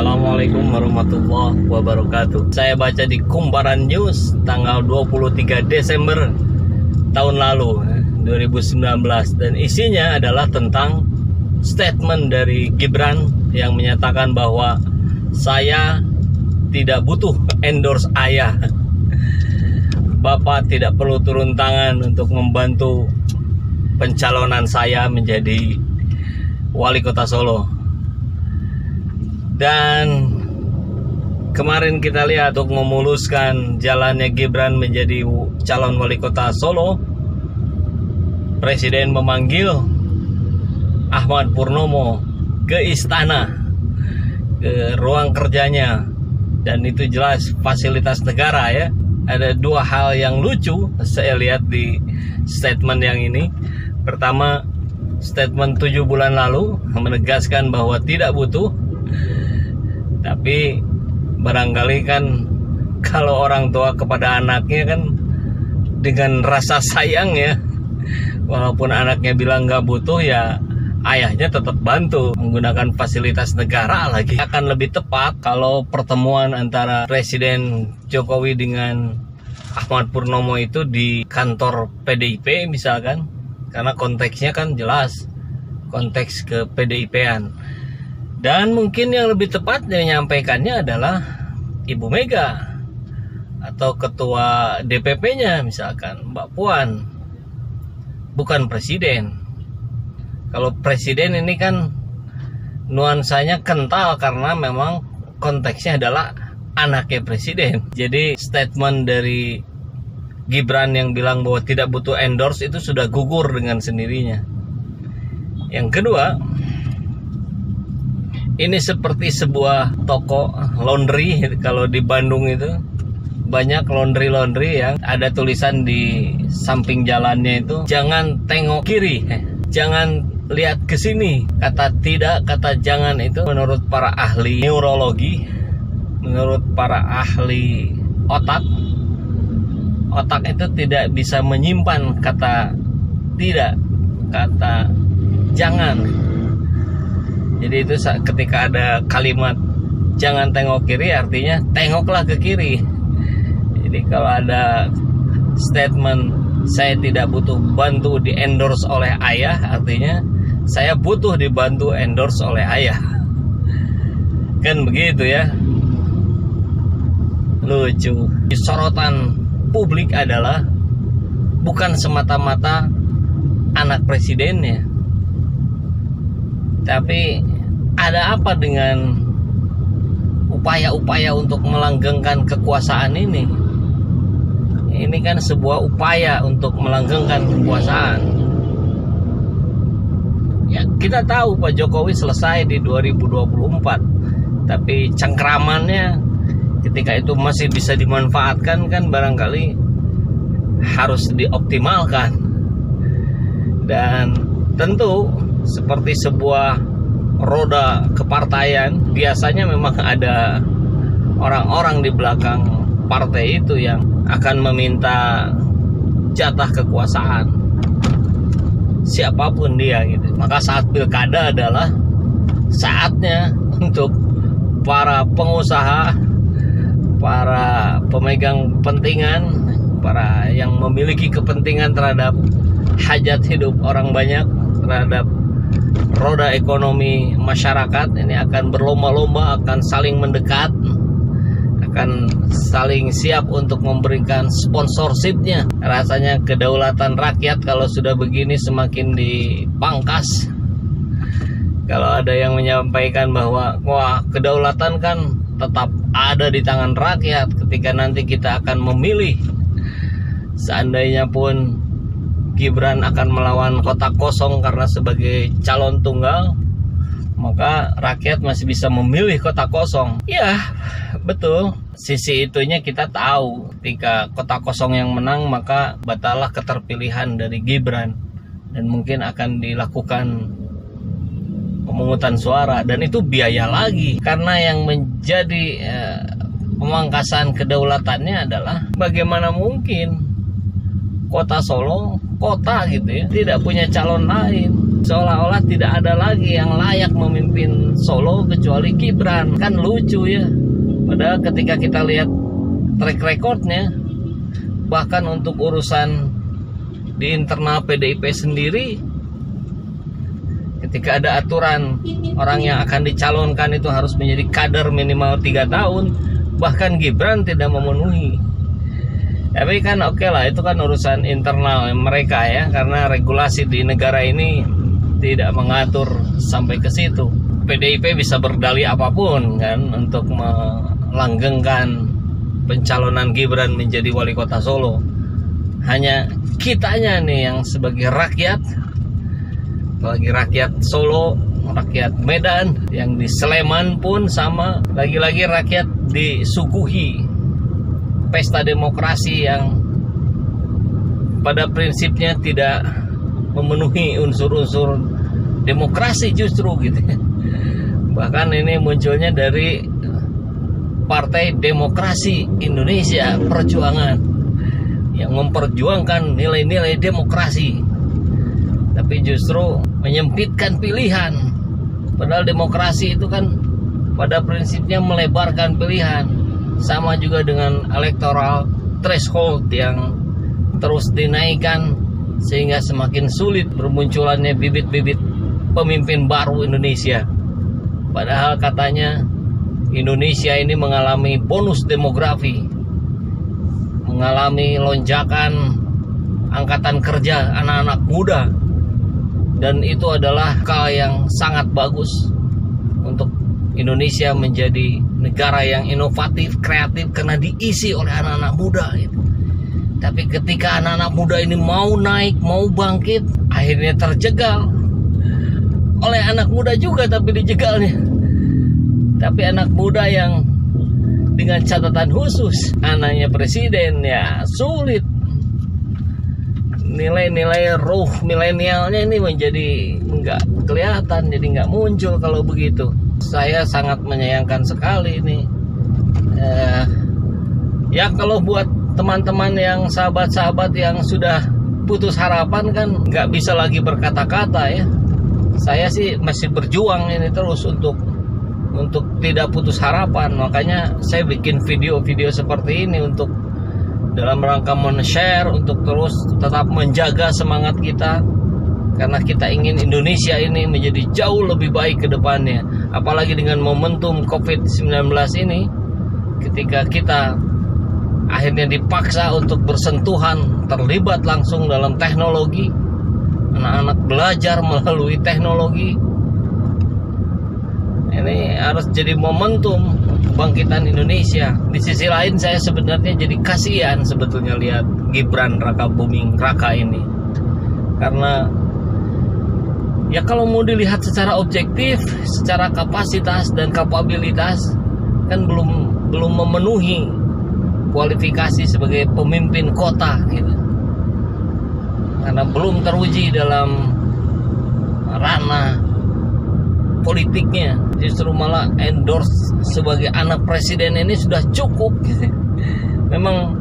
Assalamualaikum warahmatullahi wabarakatuh. Saya baca di Kumparan News tanggal 23 Desember tahun lalu 2019, dan isinya adalah tentang statement dari Gibran yang menyatakan bahwa saya tidak butuh endorse ayah. Bapak tidak perlu turun tangan untuk membantu pencalonan saya menjadi wali kota Solo. Dan kemarin kita lihat untuk memuluskan jalannya Gibran menjadi calon wali kota Solo, Presiden memanggil Ahmad Purnomo ke istana, ke ruang kerjanya, dan itu jelas fasilitas negara ya. Ada dua hal yang lucu saya lihat di statement yang ini. Pertama, statement 7 bulan lalu menegaskan bahwa tidak butuh. Tapi barangkali kan kalau orang tua kepada anaknya kan dengan rasa sayang ya, walaupun anaknya bilang nggak butuh, ya ayahnya tetap bantu menggunakan fasilitas negara lagi. Akan lebih tepat kalau pertemuan antara Presiden Jokowi dengan Ahmad Purnomo itu di kantor PDIP misalkan, karena konteksnya kan jelas konteks ke PDIP-an. Dan mungkin yang lebih tepat menyampaikannya adalah Ibu Mega atau ketua DPP-nya misalkan Mbak Puan, bukan presiden. Kalau presiden ini kan nuansanya kental karena memang konteksnya adalah anaknya presiden. Jadi statement dari Gibran yang bilang bahwa tidak butuh endorse itu sudah gugur dengan sendirinya. Yang kedua, ini seperti sebuah toko laundry. Kalau di Bandung itu banyak laundry yang ada tulisan di samping jalannya itu, jangan tengok kiri, jangan lihat ke sini. Kata tidak, kata jangan itu menurut para ahli neurologi, menurut para ahli otak itu tidak bisa menyimpan kata tidak, kata jangan. Jadi itu ketika ada kalimat jangan tengok kiri, artinya tengoklah ke kiri. Jadi kalau ada statement saya tidak butuh bantu di endorse oleh ayah, artinya saya butuh dibantu endorse oleh ayah. Kan begitu ya. Lucu. Sorotan publik adalah bukan semata-mata anak presidennya, tapi ada apa dengan upaya-upaya untuk melanggengkan kekuasaan ini? Ini kan sebuah upaya untuk melanggengkan kekuasaan. Ya, kita tahu Pak Jokowi selesai di 2024, tapi cengkramannya ketika itu masih bisa dimanfaatkan kan barangkali harus dioptimalkan. Dan tentu seperti sebuah roda kepartaian, biasanya memang ada orang-orang di belakang partai itu yang akan meminta jatah kekuasaan, siapapun dia gitu. Maka saat pilkada adalah saatnya untuk para pengusaha, para pemegang kepentingan, para yang memiliki kepentingan terhadap hajat hidup orang banyak, terhadap roda ekonomi masyarakat ini akan berlomba-lomba, akan saling mendekat, akan saling siap untuk memberikan sponsorshipnya. Rasanya kedaulatan rakyat kalau sudah begini semakin dipangkas. Kalau ada yang menyampaikan bahwa wah, kedaulatan kan tetap ada di tangan rakyat ketika nanti kita akan memilih. Seandainya pun Gibran akan melawan kota kosong karena sebagai calon tunggal, maka rakyat masih bisa memilih kota kosong. Ya, betul. Sisi itunya kita tahu. Ketika kota kosong yang menang, maka batallah keterpilihan dari Gibran. Dan mungkin akan dilakukan pemungutan suara. Dan itu biaya lagi. Karena yang menjadi pemangkasan kedaulatannya adalah bagaimana mungkin kota Solo, kota gitu ya, tidak punya calon lain. seolah-olah tidak ada lagi yang layak memimpin Solo kecuali Gibran. Kan lucu ya. Padahal ketika kita lihat track recordnya, bahkan untuk urusan di internal PDIP sendiri, ketika ada aturan orang yang akan dicalonkan itu harus menjadi kader minimal 3 tahun, bahkan Gibran tidak memenuhi. Tapi kan oke lah, itu kan urusan internal mereka ya, karena regulasi di negara ini tidak mengatur sampai ke situ. PDIP bisa berdalih apapun kan untuk melanggengkan pencalonan Gibran menjadi wali kota Solo. Hanya kitanya nih yang sebagai rakyat, apalagi rakyat Solo, rakyat Medan, yang di Sleman pun sama, lagi-lagi rakyat disuguhi pesta demokrasi yang pada prinsipnya tidak memenuhi unsur-unsur demokrasi justru gitu. Bahkan ini munculnya dari Partai Demokrasi Indonesia Perjuangan yang memperjuangkan nilai-nilai demokrasi, tapi justru menyempitkan pilihan. Padahal demokrasi itu kan pada prinsipnya melebarkan pilihan. Sama juga dengan electoral threshold yang terus dinaikkan sehingga semakin sulit bermunculannya bibit-bibit pemimpin baru Indonesia. Padahal katanya Indonesia ini mengalami bonus demografi, mengalami lonjakan angkatan kerja anak-anak muda, dan itu adalah hal yang sangat bagus untuk Indonesia menjadi negara yang inovatif, kreatif, karena diisi oleh anak-anak muda gitu. Tapi ketika anak-anak muda ini mau naik, mau bangkit, akhirnya terjegal oleh anak muda juga, tapi dijegalnya. Tapi anak muda yang dengan catatan khusus, anaknya presiden, ya sulit. Nilai-nilai ruh milenialnya ini menjadi nggak kelihatan, jadi nggak muncul kalau begitu. Saya sangat menyayangkan sekali ini. Ya kalau buat teman-teman yang sahabat-sahabat yang sudah putus harapan kan nggak bisa lagi berkata-kata ya. Saya sih masih berjuang ini terus untuk tidak putus harapan. Makanya saya bikin video-video seperti ini untuk dalam rangka men-share, untuk terus tetap menjaga semangat kita. Karena kita ingin Indonesia ini menjadi jauh lebih baik ke depannya. Apalagi dengan momentum COVID-19 ini, ketika kita akhirnya dipaksa untuk bersentuhan, terlibat langsung dalam teknologi, anak-anak belajar melalui teknologi, ini harus jadi momentum kebangkitan Indonesia. Di sisi lain saya sebenarnya jadi kasihan sebetulnya lihat Gibran Rakabuming Raka ini, karena ya kalau mau dilihat secara objektif, secara kapasitas dan kapabilitas kan belum memenuhi kualifikasi sebagai pemimpin kota gitu. Karena belum teruji dalam ranah politiknya, justru malah endorse sebagai anak presiden ini sudah cukup gitu. Memang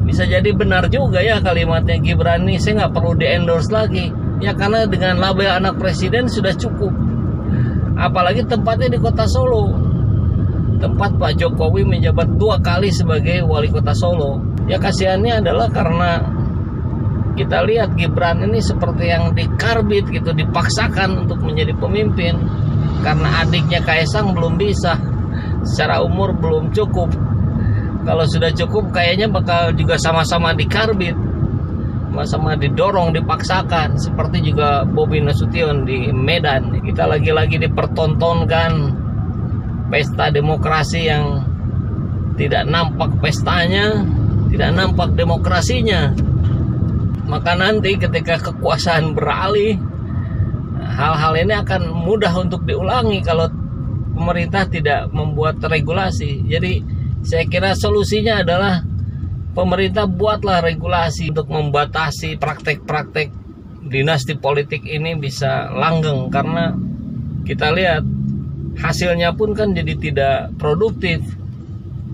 bisa jadi benar juga ya kalimatnya Gibran ini, saya nggak perlu di-endorse lagi. Ya karena dengan label anak presiden sudah cukup. Apalagi tempatnya di kota Solo, tempat Pak Jokowi menjabat 2 kali sebagai wali kota Solo. Ya kasihannya adalah karena kita lihat Gibran ini seperti yang dikarbit gitu, dipaksakan untuk menjadi pemimpin. Karena adiknya Kaisang belum bisa, secara umur belum cukup. Kalau sudah cukup kayaknya bakal juga sama-sama dikarbit, sama-sama didorong, dipaksakan. Seperti juga Bobi Nasution di Medan. Kita lagi-lagi dipertontonkan pesta demokrasi yang tidak nampak pestanya, tidak nampak demokrasinya. Maka nanti ketika kekuasaan beralih, hal-hal ini akan mudah untuk diulangi kalau pemerintah tidak membuat regulasi. Jadi saya kira solusinya adalah pemerintah buatlah regulasi untuk membatasi praktek-praktek dinasti politik ini bisa langgeng. Karena kita lihat hasilnya pun kan jadi tidak produktif.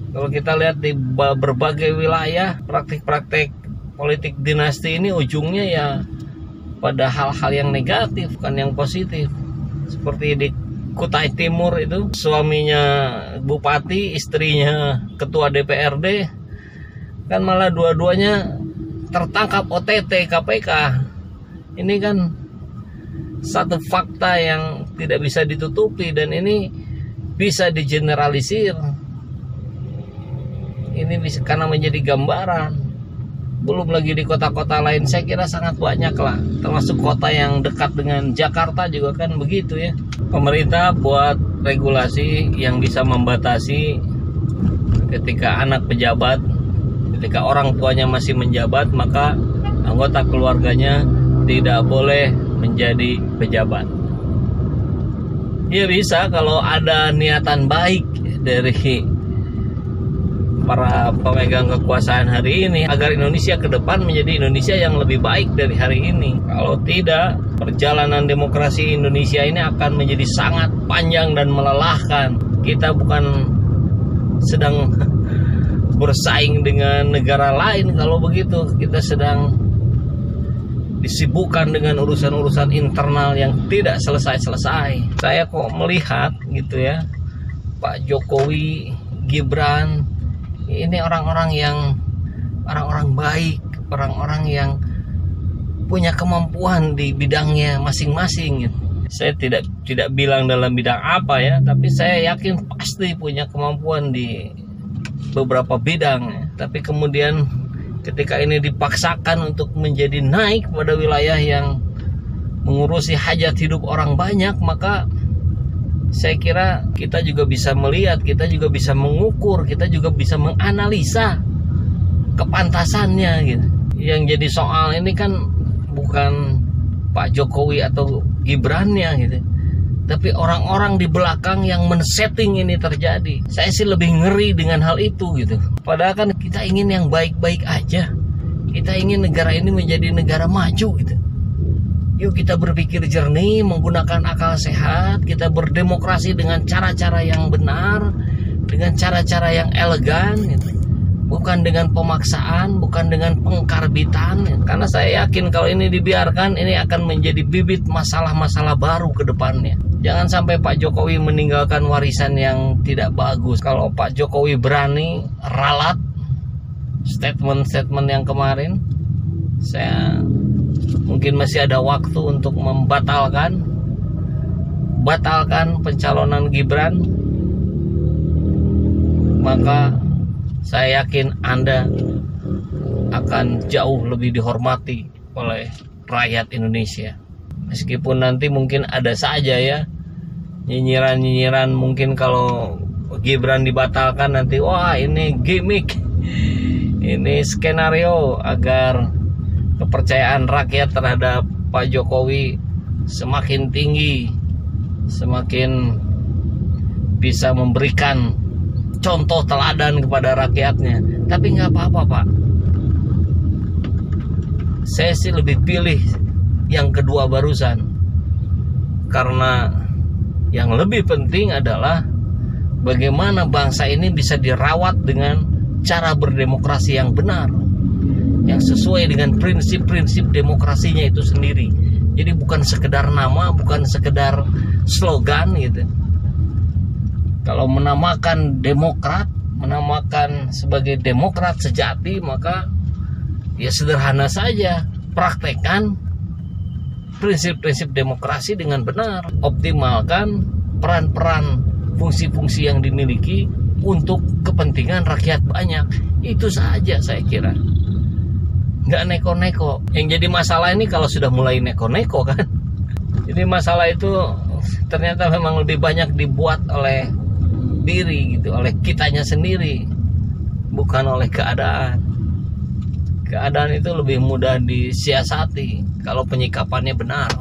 Kalau kita lihat di berbagai wilayah, praktik-praktik politik dinasti ini ujungnya ya pada hal-hal yang negatif, bukan yang positif. Seperti di Kutai Timur itu, suaminya bupati, istrinya ketua DPRD, kan malah dua-duanya tertangkap OTT KPK. Ini kan satu fakta yang tidak bisa ditutupi, dan ini bisa digeneralisir. Ini bisa karena menjadi gambaran. Belum lagi di kota-kota lain, saya kira sangat banyak lah, termasuk kota yang dekat dengan Jakarta juga kan begitu ya. Pemerintah buat regulasi yang bisa membatasi ketika anak pejabat, ketika orang tuanya masih menjabat, maka anggota keluarganya tidak boleh menjadi pejabat. Ya bisa kalau ada niatan baik dari para pemegang kekuasaan hari ini agar Indonesia ke depan menjadi Indonesia yang lebih baik dari hari ini. Kalau tidak, perjalanan demokrasi Indonesia ini akan menjadi sangat panjang dan melelahkan. Kita bukan sedang bersaing dengan negara lain kalau begitu. Kita sedang disibukkan dengan urusan-urusan internal yang tidak selesai-selesai. Saya kok melihat gitu ya, Pak Jokowi, Gibran, ini orang-orang baik, orang-orang yang punya kemampuan di bidangnya masing-masing gitu. Saya tidak bilang dalam bidang apa ya, tapi saya yakin pasti punya kemampuan di beberapa bidang. Tapi kemudian ketika ini dipaksakan untuk menjadi naik pada wilayah yang mengurusi hajat hidup orang banyak, maka saya kira kita juga bisa melihat, kita juga bisa mengukur, kita juga bisa menganalisa kepantasannya gitu. Yang jadi soal ini kan bukan Pak Jokowi atau Gibrannya gitu, tapi orang-orang di belakang yang men-setting ini terjadi. Saya sih lebih ngeri dengan hal itu gitu. Padahal kan kita ingin yang baik-baik aja. Kita ingin negara ini menjadi negara maju gitu. Yuk kita berpikir jernih, menggunakan akal sehat, kita berdemokrasi dengan cara-cara yang benar, dengan cara-cara yang elegan gitu. Bukan dengan pemaksaan, bukan dengan pengkarbitan gitu. Karena saya yakin kalau ini dibiarkan, ini akan menjadi bibit masalah-masalah baru ke depannya. Jangan sampai Pak Jokowi meninggalkan warisan yang tidak bagus. Kalau Pak Jokowi berani ralat statement-statement yang kemarin, saya mungkin masih ada waktu untuk membatalkan pencalonan Gibran, maka saya yakin Anda akan jauh lebih dihormati oleh rakyat Indonesia. Meskipun nanti mungkin ada saja ya nyinyiran-nyinyiran, mungkin kalau Gibran dibatalkan nanti, wah ini gimmick, ini skenario agar kepercayaan rakyat terhadap Pak Jokowi semakin tinggi, semakin bisa memberikan contoh teladan kepada rakyatnya. Tapi nggak apa-apa Pak, saya sih lebih pilih yang kedua barusan, karena yang lebih penting adalah bagaimana bangsa ini bisa dirawat dengan cara berdemokrasi yang benar, yang sesuai dengan prinsip-prinsip demokrasinya itu sendiri. Jadi bukan sekedar nama, bukan sekedar slogan gitu. Kalau menamakan Demokrat, menamakan sebagai Demokrat sejati, maka ya sederhana saja, praktekkan prinsip-prinsip demokrasi dengan benar, optimalkan peran-peran fungsi-fungsi yang dimiliki untuk kepentingan rakyat banyak. Itu saja saya kira. Nggak neko-neko. Yang jadi masalah ini kalau sudah mulai neko-neko kan. Jadi masalah itu ternyata memang lebih banyak dibuat oleh diri gitu, oleh kitanya sendiri, bukan oleh keadaan. Keadaan itu lebih mudah disiasati kalau penyikapannya benar.